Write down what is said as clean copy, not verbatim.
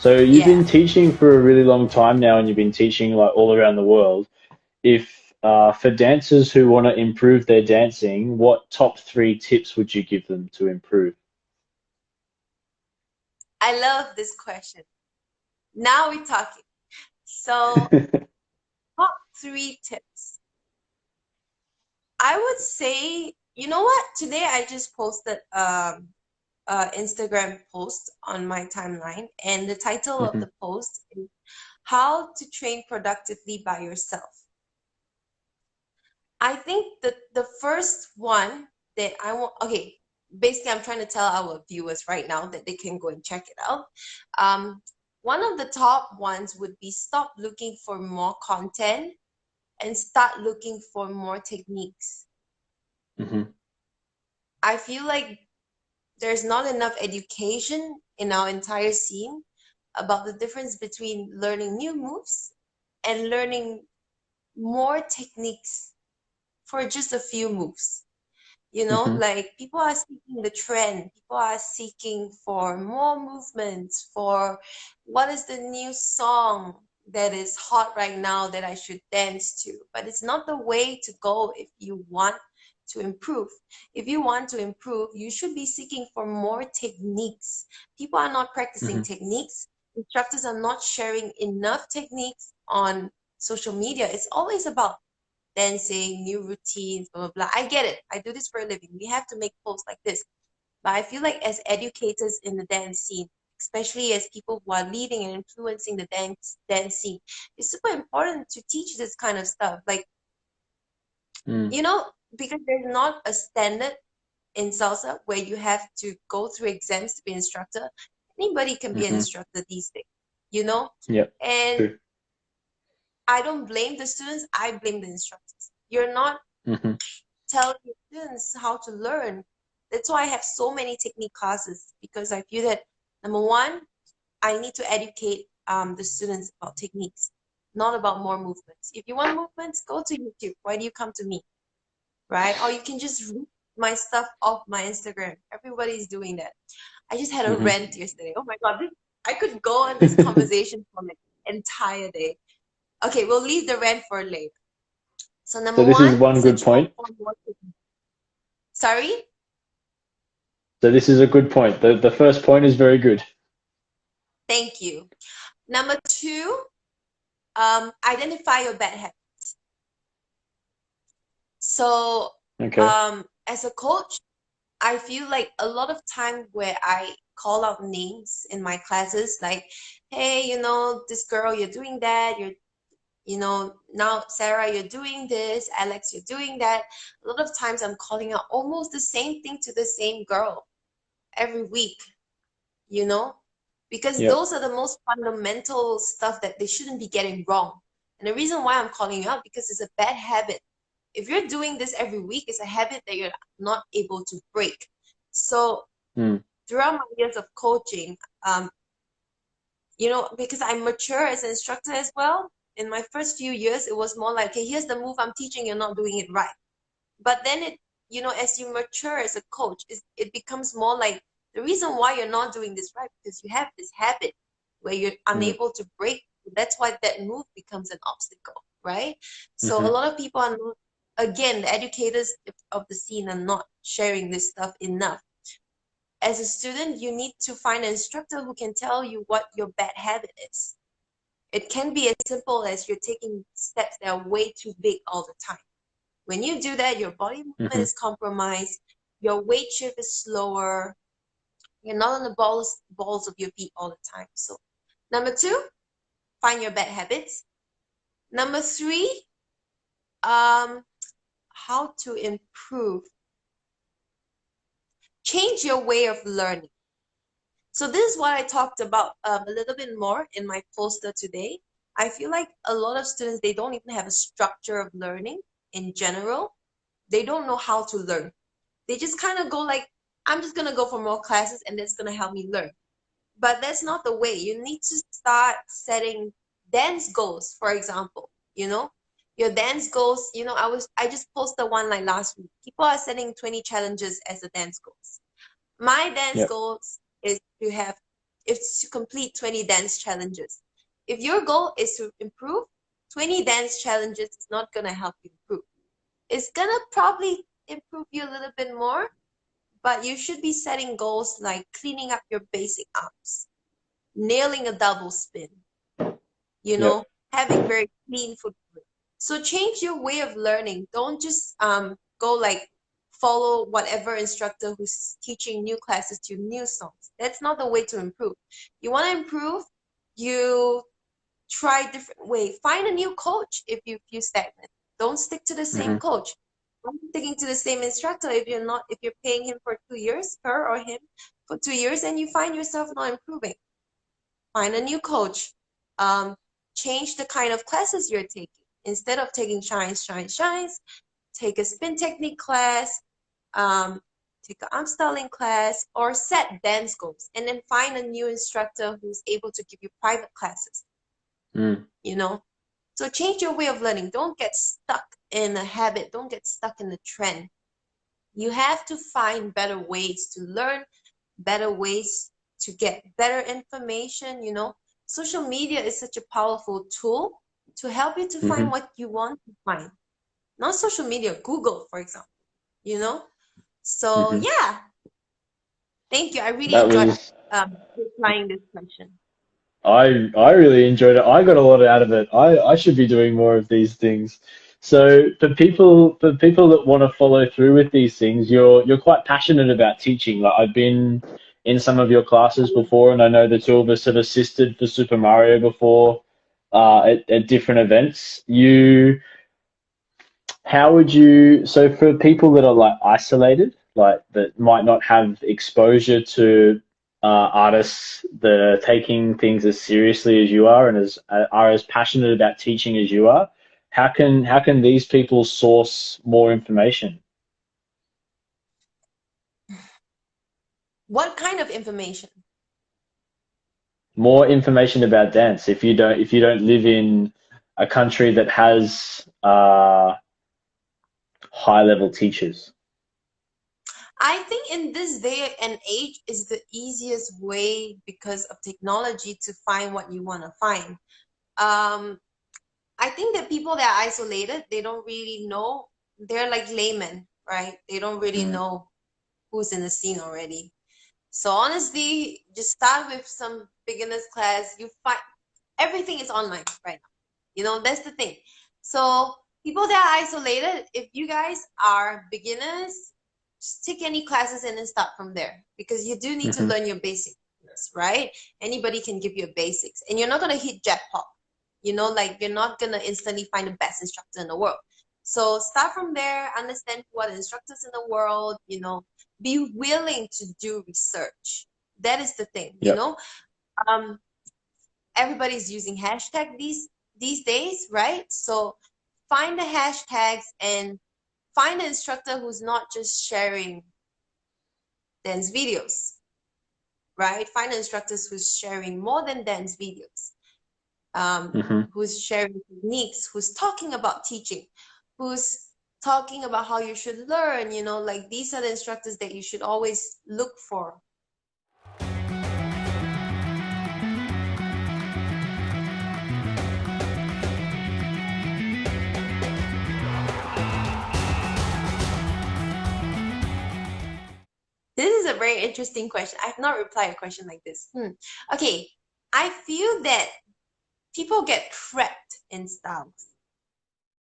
So you've Yeah. been teaching for a really long time now, and you've been teaching like all around the world. If for dancers who want to improve their dancing, what top three tips would you give them to improve? I love this question. Now we're talking. So, top three tips. I would say, you know what? Today I just posted Instagram post on my timeline, and the title of Hmm. the post is How to Train Productively by Yourself. I think that the first one that I want, okay, basically, I'm trying to tell our viewers right now that they can go and check it out. Um, One of the top ones would be stop looking for more content and start looking for more techniques. Hmm. I feel like there's not enough education in our entire scene about the difference between learning new moves and learning more techniques for just a few moves. You know, Hmm. like people are seeking the trend, people are seeking for more movements, for what is the new song that is hot right now that I should dance to. But it's not the way to go if you want to improve. If you want to improve, you should be seeking for more techniques. People are not practicing Hmm. techniques. Instructors are not sharing enough techniques on social media. It's always about dancing, new routines, blah, blah, blah. I get it. I do this for a living. We have to make posts like this. But I feel like as educators in the dance scene, especially as people who are leading and influencing the dance scene, it's super important to teach this kind of stuff. Like, Mm. you know, because there's not a standard in salsa where you have to go through exams to be an instructor. Anybody can be an Hmm. instructor these days, you know? Yep. And True. I don't blame the students, I blame the instructors. You're not Hmm. tell your students how to learn. That's why I have so many technique classes because I feel that number one, I need to educate the students about techniques, not about more movements. If you want movements, go to YouTube. Why do you come to me, right? Or you can just read my stuff off my Instagram. Everybody's doing that. I just had a Hmm. rant yesterday. Oh my God, I could go on this conversation for an entire day. Okay, we'll leave the rant for later. So So number this is one, one good search for point. more techniques. Sorry? So this is a good point. The first point is very good. Thank you. Number two, identify your bad habits. So, Okay. as a coach, I feel like a lot of time where I call out names in my classes, like, hey, you know, this girl, you're doing that. You know, now Sarah, you're doing this. Alex, you're doing that. A lot of times I'm calling out almost the same thing to the same girl every week, you know, because Yep. those are the most fundamental stuff that they shouldn't be getting wrong. And the reason why I'm calling you out because it's a bad habit. If you're doing this every week, it's a habit that you're not able to break. So Mm. throughout my years of coaching, um, you know, because I mature as an instructor as well. In my first few years, it was more like, okay, here's the move I'm teaching, you're not doing it right. But then it, you know, as you mature as a coach, it becomes more like the reason why you're not doing this right because you have this habit where you're Mm. unable to break. That's why that move becomes an obstacle, right? So a Hmm. lot of people are not, again, the educators of the scene are not sharing this stuff enough. As a student, you need to find an instructor who can tell you what your bad habit is. It can be as simple as you're taking steps that are way too big all the time. When you do that, your body movement Hmm. is compromised, your weight shift is slower, you're not on the balls of your feet all the time. So, number two, find your bad habits. Number three, um, how to improve. Change your way of learning. So this is what I talked about a little bit more in my poster today. I feel like a lot of students, they don't even have a structure of learning in general. They don't know how to learn. They just kind of go like, I'm just going to go for more classes and that's going to help me learn. But that's not the way. You need to start setting dance goals, for example, you know, your dance goals, you know, I just posted one like last week. People are setting 20 challenges as a dance goals. My dance Yep. goals is to have is to complete 20 dance challenges. If your goal is to improve, 20 dance challenges is not going to help you improve. It's going to probably improve you a little bit more, but you should be setting goals like cleaning up your basic arms, nailing a double spin, you Yep. know, having very clean footwork. So change your way of learning. Don't just go like follow whatever instructor who's teaching new classes to new songs. That's not the way to improve. You want to improve, you try different way. Find a new coach if you feel stagnant. Don't stick to the same Hmm. coach. Don't sticking to the same instructor if you're paying him for 2 years, her or him for 2 years, and you find yourself not improving. Find a new coach. Um, Change the kind of classes you're taking. Instead of taking shines, take a spin technique class, um, take an arm styling class, or set dance goals, and then find a new instructor who's able to give you private classes, Mm. you know? So change your way of learning. Don't get stuck in a habit. Don't get stuck in the trend. You have to find better ways to learn, better ways to get better information. Social media is such a powerful tool to help you to find Hmm. what you want to find. Not social media, Google, for example, you know? So Hmm. yeah, thank you. I really That enjoyed was replying this question. I really enjoyed it. I got a lot out of it. I should be doing more of these things. So for people that want to follow through with these things, you're quite passionate about teaching. Like I've been in some of your classes before, and I know the two of us have assisted for Super Mario before at different events. How would you, so for people that are like isolated, like that might not have exposure to artists that are taking things as seriously as you are and are as passionate about teaching as you are, how can these people source more information? What kind of information? More information about dance if you don't live in a country that has high level teachers. I think in this day and age is the easiest way because of technology to find what you want to find. Um, I think that people that are isolated, they don't really know. They're like laymen, right? They don't really Mm. know who's in the scene already. So honestly, just start with some beginners class. You find everything is online right now. That's the thing. So people that are isolated, if you guys are beginners, just take any classes and then start from there because you do need to Hmm. learn your basics, right? Anybody can give you a basics, and you're not gonna hit jackpot. Like you're not gonna instantly find the best instructor in the world. So start from there, understand what instructors in the world, be willing to do research. That is the thing, Yep. Um, everybody's using hashtag these days, right? So find the hashtags and find an instructor who's not just sharing dance videos, right? Find instructors who's sharing more than dance videos, Hmm. who's sharing techniques, who's talking about teaching, who's talking about how you should learn. Like these are the instructors that you should always look for. This is a very interesting question. I've not replied a question like this. Okay, I feel that people get trapped in styles.